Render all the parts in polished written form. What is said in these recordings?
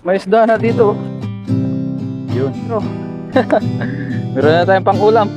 May isda na dito. Yun. Oh. Meron na tayong pang-ulam.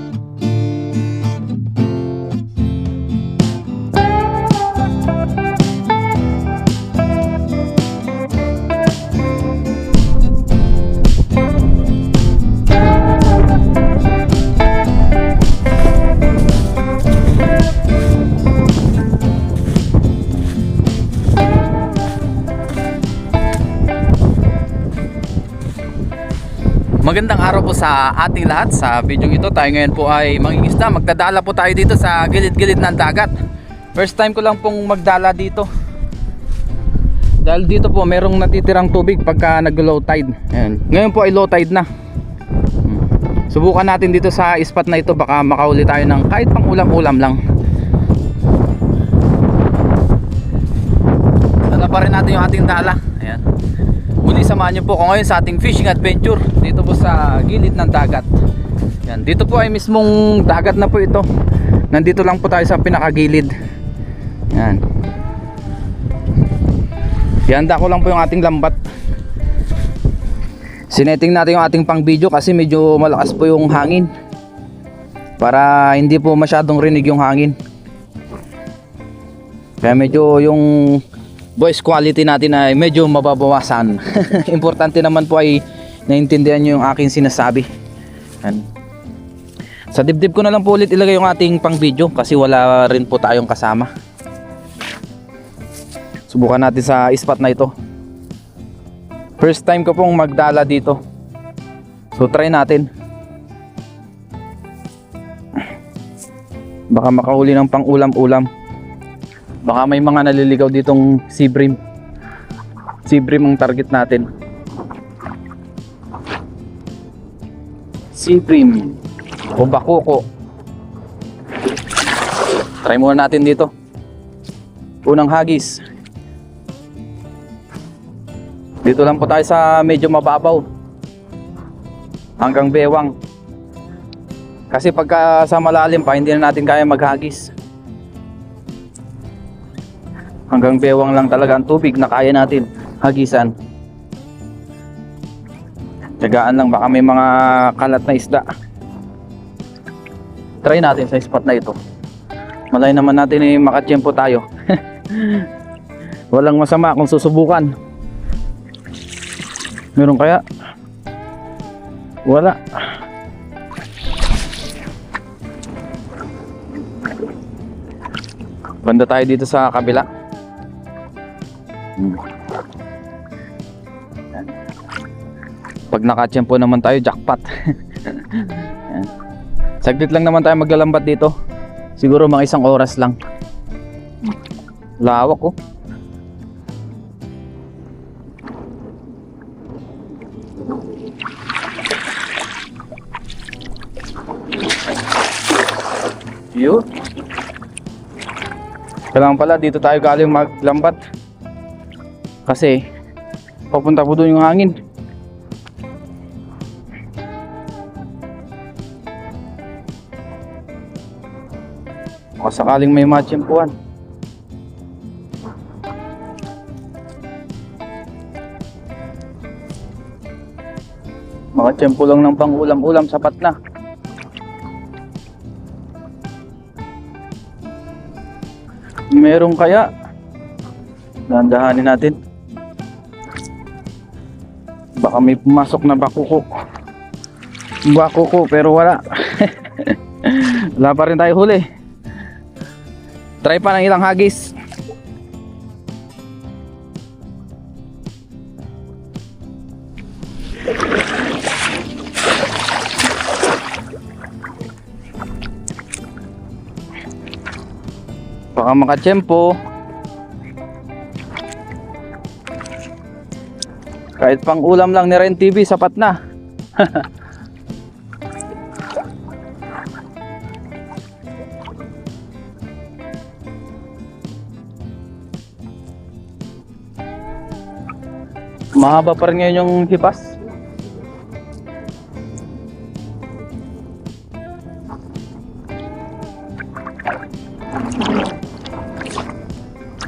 Magandang araw po sa ating lahat. Sa video ito tayo ngayon po ay mangingisda. Magdadala po tayo dito sa gilid-gilid ng dagat. First time ko lang pong magdala dito. Dahil dito po merong natitirang tubig pagka nag-low tide. Ayan. Ngayon po ay low tide na. Subukan natin dito sa spot na ito. Baka makahuli tayo ng kahit pang ulam-ulam lang. Dala pa rin natin yung ating dala. Ayan. Muli samahan niyo po ako ngayon sa ating fishing adventure dito po sa gilid ng dagat. Yan, dito po ay mismong dagat na po ito. Nandito lang po tayo sa pinakagilid. Yan. Ihanda ko lang po yung ating lambat. Sineting natin yung ating pang video kasi medyo malakas po yung hangin. Para hindi po masyadong rinig yung hangin. Kaya medyo yung voice quality natin ay medyo mababawasan. Importante naman po ay naintindihan nyo yung aking sinasabi. Yan. Sa dibdib ko na lang po ulit ilagay yung ating pang video kasi wala rin po tayong kasama. Subukan natin sa spot na ito. First time ko pong magdala dito, so try natin. Baka makahuli ng pang ulam-ulam. Baka may mga naliligaw ditong sea bream. Sea bream ang target natin. Sea bream o bakoko. Try muna natin dito. Unang hagis. Dito lang po tayo sa medyo mababaw. Hanggang bewang. Kasi pagka sa malalim pa hindi na natin kaya maghagis. Hanggang bewang lang talaga ang tubig na kaya natin hagisan. Tiyagaan lang, baka may mga kalat na isda. Try natin sa spot na ito. Malay naman natin eh, makatsyempo tayo. Walang masama kung susubukan. Meron kaya? Wala. Banda tayo dito sa kabila. Pag nakatsyempo naman tayo, jackpot. Saglit lang naman tayo maglalambat dito. Siguro mga 1 oras lang. Lawak oh. Yun. Kailangan pala dito tayo galing maglambat. Kasi papunta po doon yung hangin. O sakaling may matsyempuan. Makatsyempo lang ng pang ulam-ulam, sapat na. Meron kaya? Dahan-dahanin natin. Baka may pumasok na bakuko. Bakuko pero wala. Wala pa rin tayo huli. Try pa ng ilang hagis. Baka makatsyempo. Kahit pang ulam lang ni Ren TV, sapat na. Mahaba pa rin ngayon yung hipas.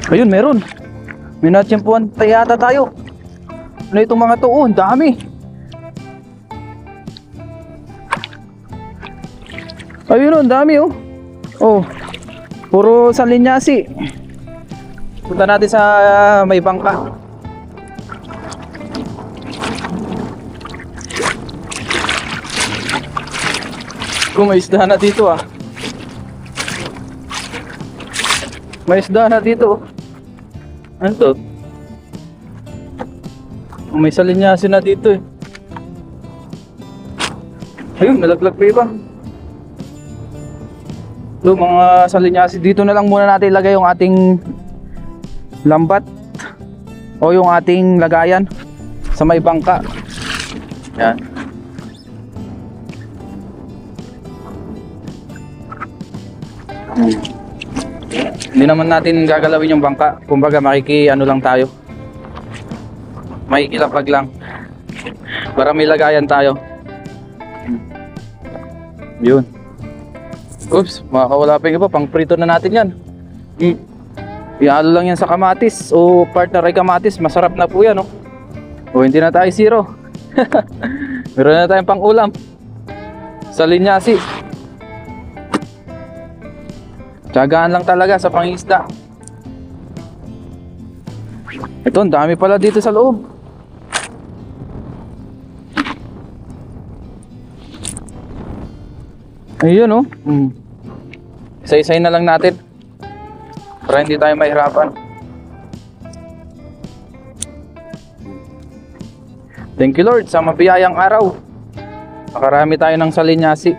Ayun, meron. May natsyempuan yata tayo. Ano itong mga to? Oh, ang dami. Ayun oh, ang dami oh. Oh, puro salinyasi. Punta natin sa may bangka. Kung may isda na dito ah. May isda na dito. Ano to? May salinyasi na dito eh. Ayun, nalaglag pa iba. So, mga salinyasi, dito na lang muna natin ilagay yung ating lambat o yung ating lagayan sa may bangka. Yan. Hindi naman natin gagalawin yung bangka. Kumbaga ano lang tayo. Makikilapag lang para may lagayan tayo. Yun. Oops, makakawala pa yung iba. Pang prito na natin yan. Ialo lang yan sa kamatis o partner ay kamatis. Masarap na po yan, oh. O hindi na tayo zero. Meron na tayong pang ulam. Salinyasi. Tiyagaan lang talaga sa pangisda. Ito, ang dami pala dito sa loob. Ayun oh. Isa-isay na lang natin para hindi tayo mahirapan. Thank you Lord sa mabiyayang araw. Makarami tayo ng salinyasi.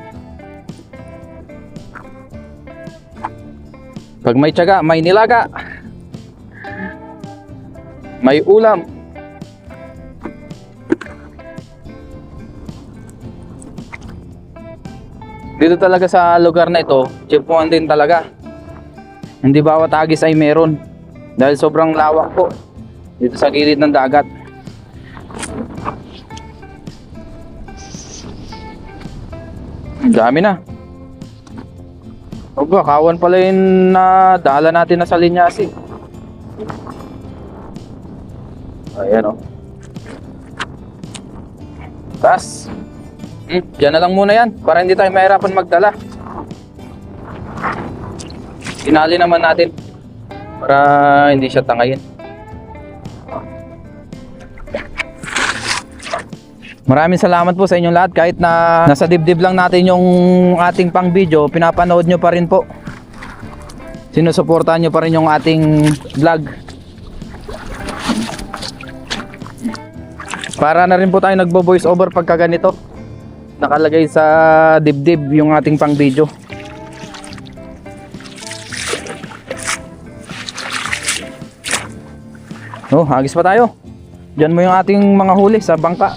Pag may tiyaga, may nilaga. May ulam. Dito talaga sa lugar na ito, chipuan din talaga. Hindi bawat hagis ay meron. Dahil sobrang lawak po. Dito sa gilid ng dagat. Ang dami na. Oba, kawan pala yung dala natin na salinyasi. Ayan o. Taas. Diyan na lang muna yan para hindi tayo mahirapan magdala. Tinali naman natin para hindi siya tangayin. Maraming salamat po sa inyong lahat. Kahit na nasa dibdib lang natin yung ating pang video, pinapanood nyo pa rin po. Sinusuportahan nyo pa rin yung ating vlog. Para na rin po tayo nagbo-voice over pagka ganito. Nakalagay sa dibdib yung ating pang video. Oh, hagis pa tayo. Diyan mo yung ating mga huli sa bangka.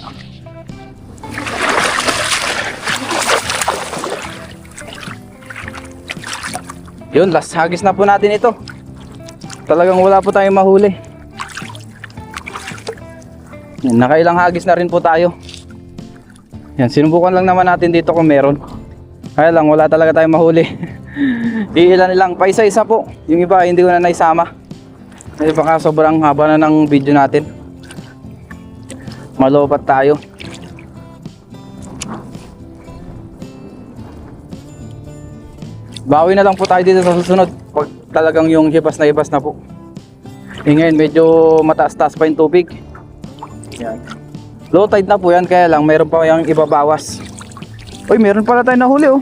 Yun, last hagis na po natin ito. Talagang wala po tayong mahuli. Yan, nakailang hagis na rin po tayo. Yan, sinubukan lang naman natin dito kung meron. Kaya lang, wala talaga tayong mahuli. Iilan lang, pa isa-isa po. Yung iba, hindi ko na naisama. Kasi baka sobrang haba na ng video natin. Malobat tayo. Bawi na lang po tayo dito sa susunod. Pag talagang yung hibas na po. Ngayon, medyo mataas-taas pa yung tubig. Yan. Low tide na po yan, kaya lang mayroon pa yung ibabawas. Uy, meron pala tayo nahuli oh.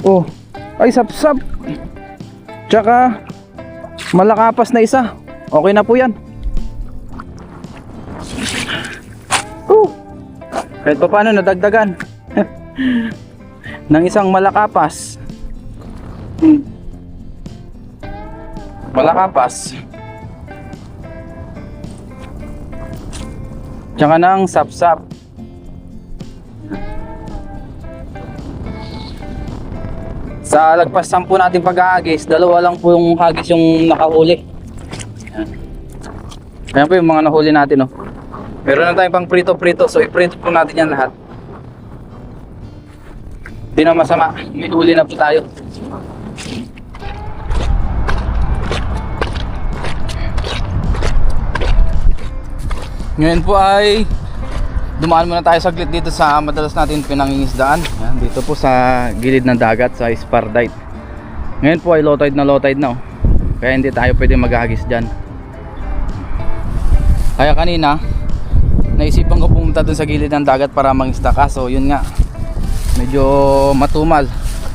Oh, ay sapsap. Tsaka malakapas na isa. Okay na po yan. Kahit pa paano nadagdagan ng isang malakapas. Malakapas. Tsaka ng sapsap. Sa lagpas 10 natin pag-ahagis, dalawa lang po yung hagis yung nakahuli. Ayan po yung mga nahuli natin, oh. Meron na tayong pang prito-prito, so i-prito po natin yan lahat. Hindi na masama, may huli na po tayo. Ngayon po ay dumaan muna tayo saglit dito sa madalas natin pinangingisdaan. Yan, dito po sa gilid ng dagat sa Spardite. Ngayon po ay low tide na oh. Kaya hindi tayo pwede maghagis dyan. Kaya kanina naisipan ko pumunta dun sa gilid ng dagat para mangisda, kaso yun nga, medyo matumal.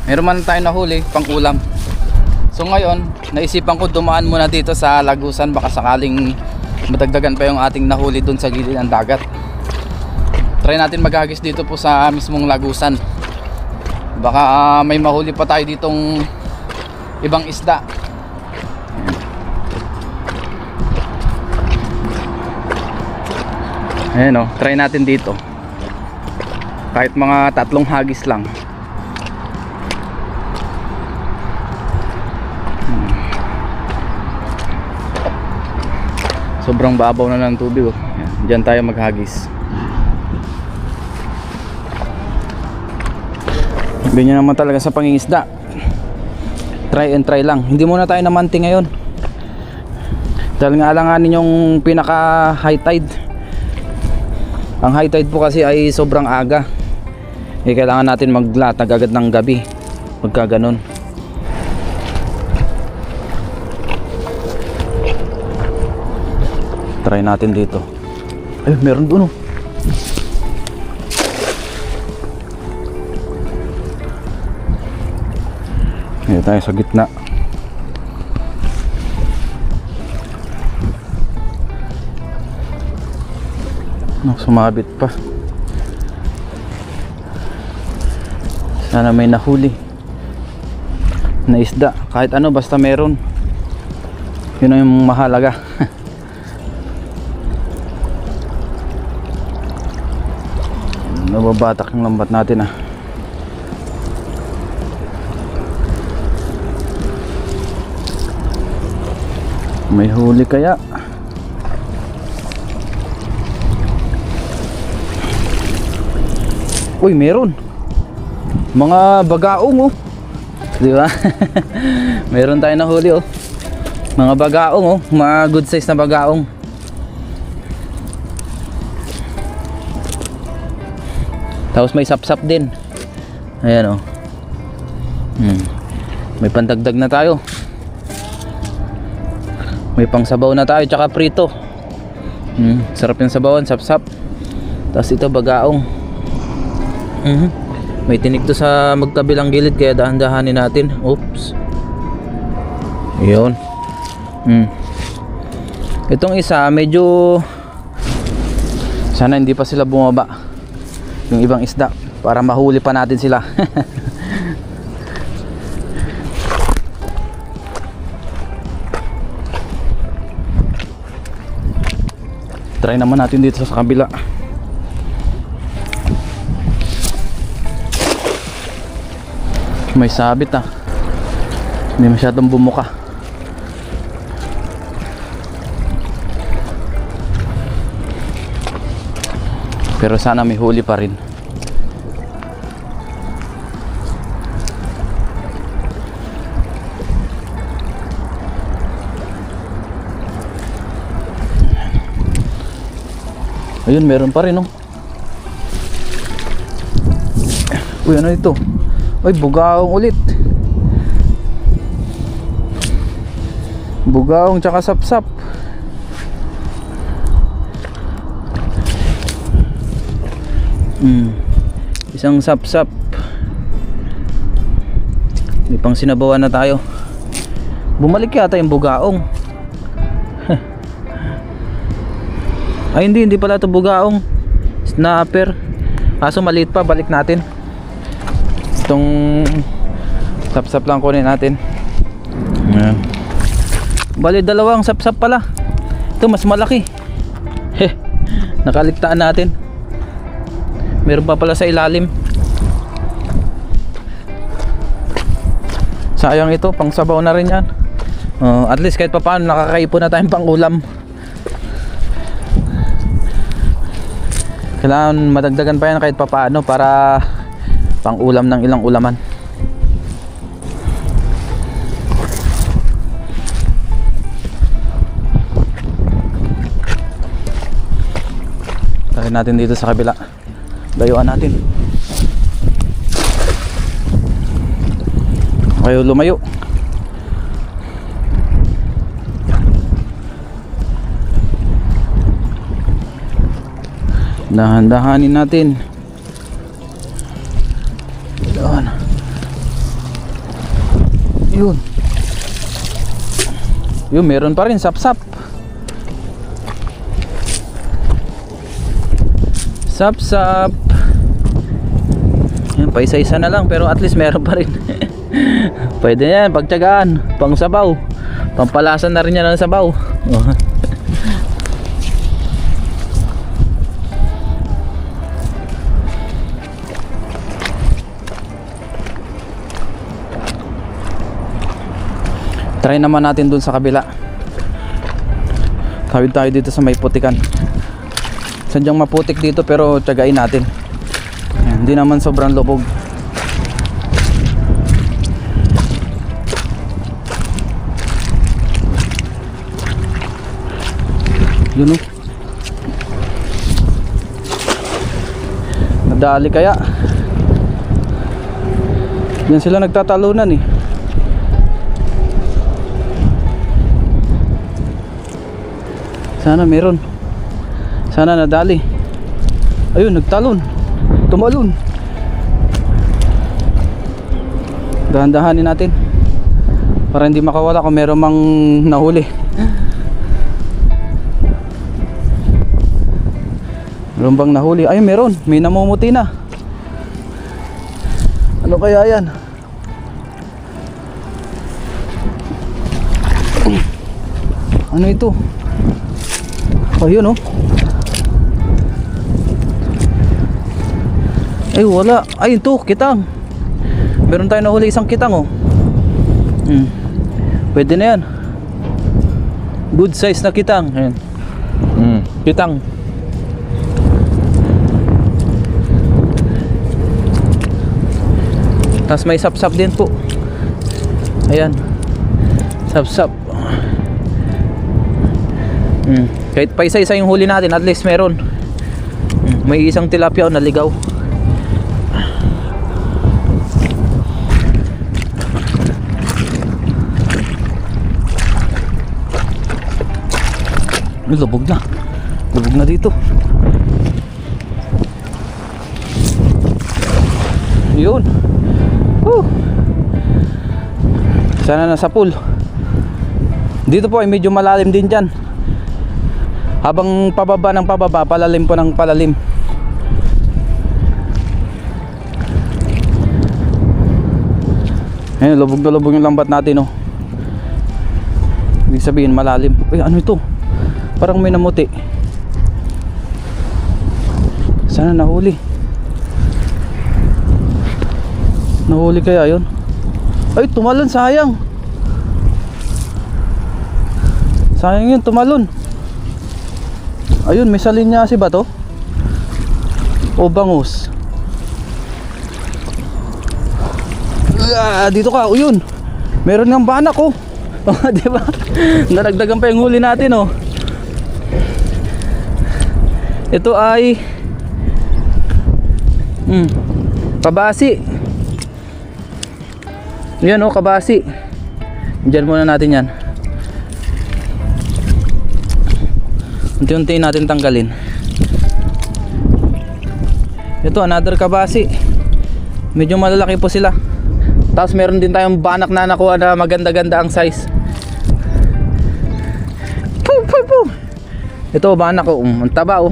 Meron man tayo nahuli pang ulam. So ngayon naisipan ko dumaan muna dito sa Lagusan, baka sakaling madagdagan pa yung ating nahuli dun sa gilid ng dagat. Try natin maghagis dito po sa mismong Lagusan. Baka may mahuli pa tayo ditong ibang isda. Ayan o, try natin dito. Kahit mga 3 hagis lang. Sobrang babaw na ng tubig oh. Ayan, diyan tayo maghagis. Ganyan naman talaga sa pangingisda. Try and try lang. Hindi muna tayo namanti ngayon. Dahil nga alanganin yung pinaka high tide. Ang high tide po kasi ay sobrang aga. Kailangan natin maglatag agad ng gabi pagka ganun. Try natin dito. Ay, meron doon oh. Dito tayo sa gitna. Sumabit pa. Sana may nahuli na isda. Kahit ano, basta meron. Yun ang mahalaga. Nababatak yung lambat natin ah. May huli kaya? Uy, meron. Mga bagaong oh. Di ba? Meron tayo nahuli oh. Mga bagaong oh, mga good size na bagaong. Tapos may sapsap din. Ayan oh. May pandagdag na tayo. May pangsabaw na tayo, tsaka prito. Sarap yung sabawan, sapsap. Tapos ito bagaong. May tinik to sa magkabilang gilid, kaya dahan-dahanin natin. Oops. Yun. Itong isa medyo, sana hindi pa sila bumaba, yung ibang isda, para mahuli pa natin sila. Try naman natin dito sa kabila. May sabit ah. Hindi masyadong bumuka. Pero sana may huli pa rin. Ayun, meron pa rin oh. Uy, ano ito? Uy, bugaong ulit. Bugaong tsaka sapsap. Isang sapsap. May pang sinabawan na tayo. Bumalik yata yung bugaong. Ay hindi pala ito bugaong. Snapper. Kaso maliit pa, balik natin. Itong sapsap lang kunin natin. Ayan. Bali dalawang sapsap pala. Ito mas malaki. Nakaligtaan natin. Meron pa pala sa ilalim. Sayang ito, pang sabaw na rin yan. At least kahit pa paano nakakaipon na tayong pang ulam. Kailangan madagdagan pa yan kahit pa paano para pang ulam ng ilang ulaman. rin natin dito sa kabila. Layuan natin. Kayo lumayo. Dahan-dahanin natin. Doon. Yun. Yun, meron pa rin sap-sap. Sap-sap. Yan, paisa-isa na lang pero at least meron pa rin. Pwede yan, pagtyagaan. Pang sabaw. Pampalasan na rin yan ng sabaw. Try naman natin dun sa kabila. Tawid tayo dito sa may putikan. Sadyang maputik dito pero tiyagain natin. Hindi naman sobrang lubog. Yun o. Nadali kaya. Yan sila nagtatalunan eh. Sana meron. Sana nadali. Ayun, nagtalon. Tumalon. Dahan-dahanin natin para hindi makawala kung meron mang nahuli. Meron bang nahuli? Ayun, meron. May namumuti na. Ano kaya yan? Ano ito? Ayun oh. Ay wala. Ay ito, kitang. Meron tayo nahuli isang kitang oh. Pwede na yan. Good size na kitang. Ayan. Kitang. Tapos may sap-sap din po. Ayan. Sap-sap. Kahit pa isa-isa yung huli natin, at least meron. May isang tilapia o naligaw. Lubog na. Lubog na dito. Yun. Sana nasa pool. Dito po ay medyo malalim din dyan. Habang pababa ng pababa, palalim po ng palalim. Ayun, lubog na lubog yung lambat natin oh. Ibig sabihin malalim. Uy, ano ito? Parang may namuti. Sana nahuli. Nahuli kaya yun? Ay, tumalon, sayang. Sayang yun, tumalon. Ayun, may salinyasi ba to? O bangus? Dito ka, yun. Meron ng banak oh. Diba? Naragdagan pa yung huli natin oh. Ito ay kabasi. Yan oh, kabasi. Diyan muna natin yan. Unti-unti natin tanggalin. Ito, another kabasi. Medyo malalaki po sila. Tapos meron din tayong banak na nakuha na maganda-ganda ang size. Ito, banak ko. Ang taba oh.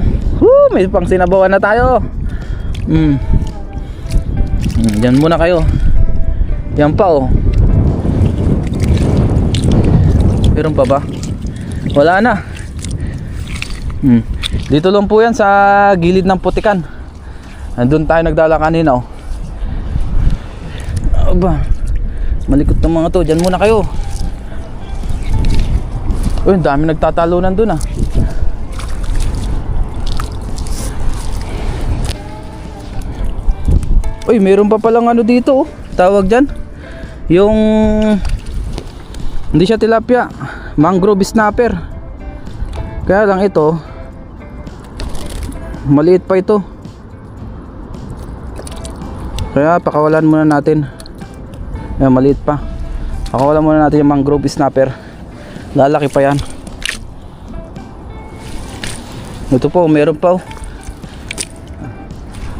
May pang sinabawan na tayo. Diyan muna kayo. Yan pa oh. Meron pa ba? Wala na. Dito lang po yan sa gilid ng putikan. Nandun tayo nagdala kanina oh. Aba, malikot ng mga to. Diyan muna kayo. Uy, dami nagtatalunan dun ah. Uy, meron pa palang ano dito oh. Tawag dyan yung hindi siya tilapia, mangrove snapper. Kaya lang ito Maliit pa ito. Kaya pakawalan muna natin. Ayan, maliit pa. Pakawalan muna natin yung mangrove snapper. Lalaki pa yan. Ito po, meron pa oh.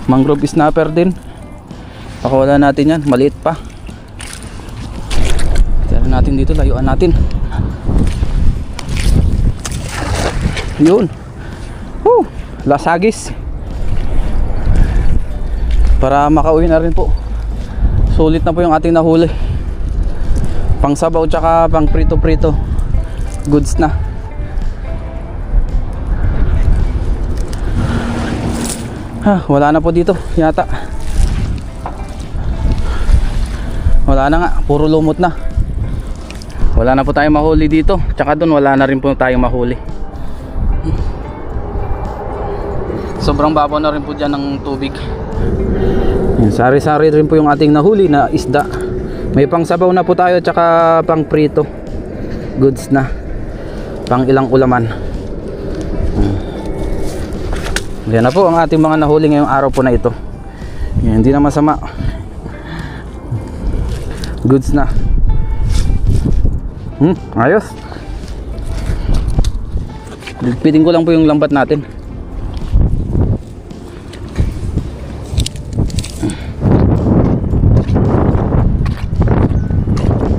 Mangrove snapper din. Pakawalan natin yan, maliit pa. Tira natin dito, layuan natin. Yun. Lasagis. Para makauwi na rin po. Sulit na po yung ating nahuli. Pang sabaw tsaka pang prito-prito. Goods na. Wala na po dito yata. Wala na nga, puro lumot na. Wala na po tayong mahuli dito. Tsaka doon wala na rin po tayong mahuli. Sobrang babaw na rin po dyan ng tubig. Sari-sari rin po yung ating nahuli na isda. May pang sabaw na po tayo tsaka pang prito. Goods na. Pang ilang ulaman. Yan na po ang ating mga nahuli ngayong araw po na ito. Yan, hindi na masama. Goods na. Ayos. Ligpitin ko lang po yung lambat natin.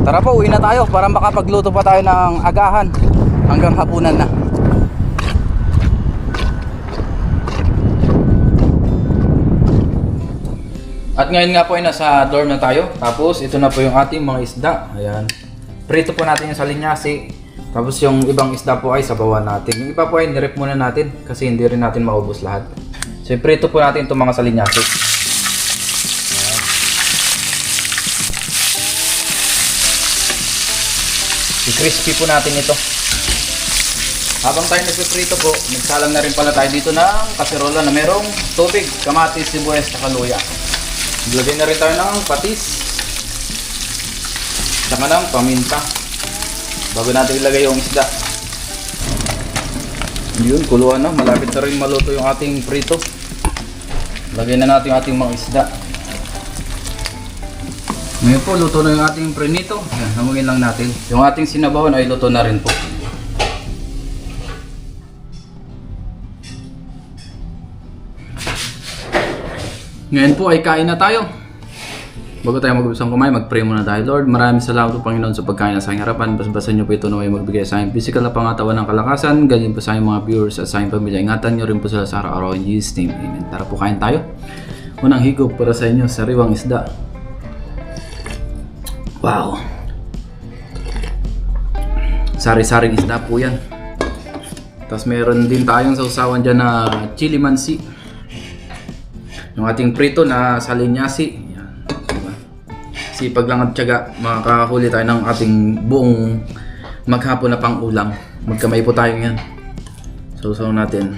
Tara po, uwi na tayo para makapagluto pa tayo ng agahan hanggang hapunan na. At ngayon nga po ay nasa dorm na tayo. Tapos ito na po yung ating mga isda. Ayan. Prito po natin yung salinyasi. Tapos yung ibang isda po ay sabawan natin. Yung iba po ay nirep muna natin kasi hindi rin natin maubos lahat. So prito po natin itong mga salinyasi. I-crispy po natin ito. Habang tayo nagpiprito po, nagsalang na rin pala tayo dito ng kaserola na merong tubig, kamatis, sibuyas, at luya. Ilagay na rin tayo ng patis, saka ng paminta bago natin ilagay yung isda. Yun, kuluan na. Malapit na rin maluto yung ating prito. Lagay na natin yung ating mga isda. Ngayon po, luto na yung ating prinito. Ayan, hamungin lang natin. Yung ating sinabawan ay luto na rin po. Ngayon po ay kain na tayo. Bago tayo mag-ubusang kumain, mag-pray muna tayo. Lord, maraming salamat po Panginoon sa pagkain na sa aking harapan. Basbasan niyo po ito na may magbigay sa aking physical na pangatawan ng kalakasan. Ganyan po sa aking mga viewers at sa aking pamilya. Ingatan niyo rin po sila sa araw-araw in Jesus' name. Amen. Tara po, kain tayo. Unang higop para sa inyo, sariwang isda. Wow. Sari-saring isda po yan. Tapos meron din tayong sausawan dyan na chili mansi. Yung ating prito na salinyasi. Yan. Diba? Sipag lang at tiyaga. Makakahuli tayo ng ating buong maghapon na pang ulam. Magkamay po tayo yan. Sausaw natin.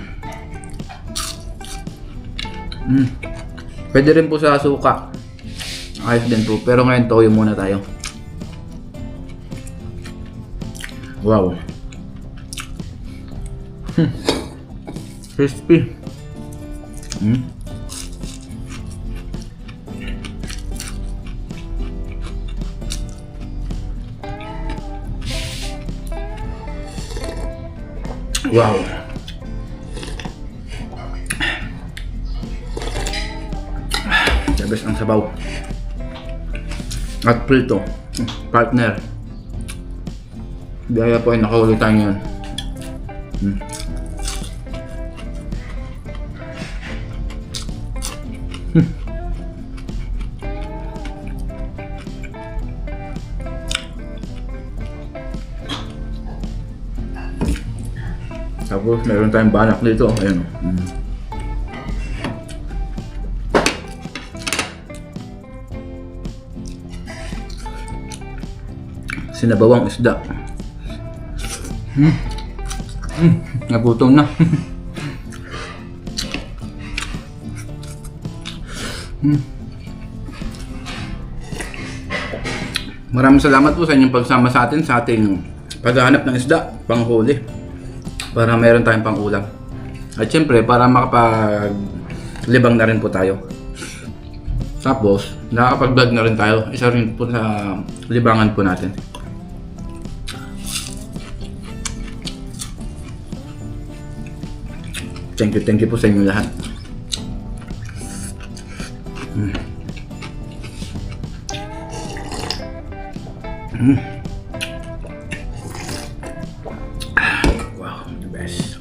Pwede rin po sa suka. Ayos din po. Pero ngayon toyo muna tayo. Wow. Crispy. Wow. The best ang sabaw. At prito. Partner. Biyaya po ay nakahuli tayo ngayon. Tapos meron tayong banak dito. Ayan o. Sinabawang isda. Nagutom na. Maraming salamat po sa inyong pagsama sa atin sa ating paghahanap ng isda, panghuli, para meron tayong pang ulam. At syempre, para makapaglibang na rin po tayo. Tapos, nakakapag-vlog na rin tayo. Isa rin po sa libangan po natin. Thank you po sa inyo lahat. Wow, the best.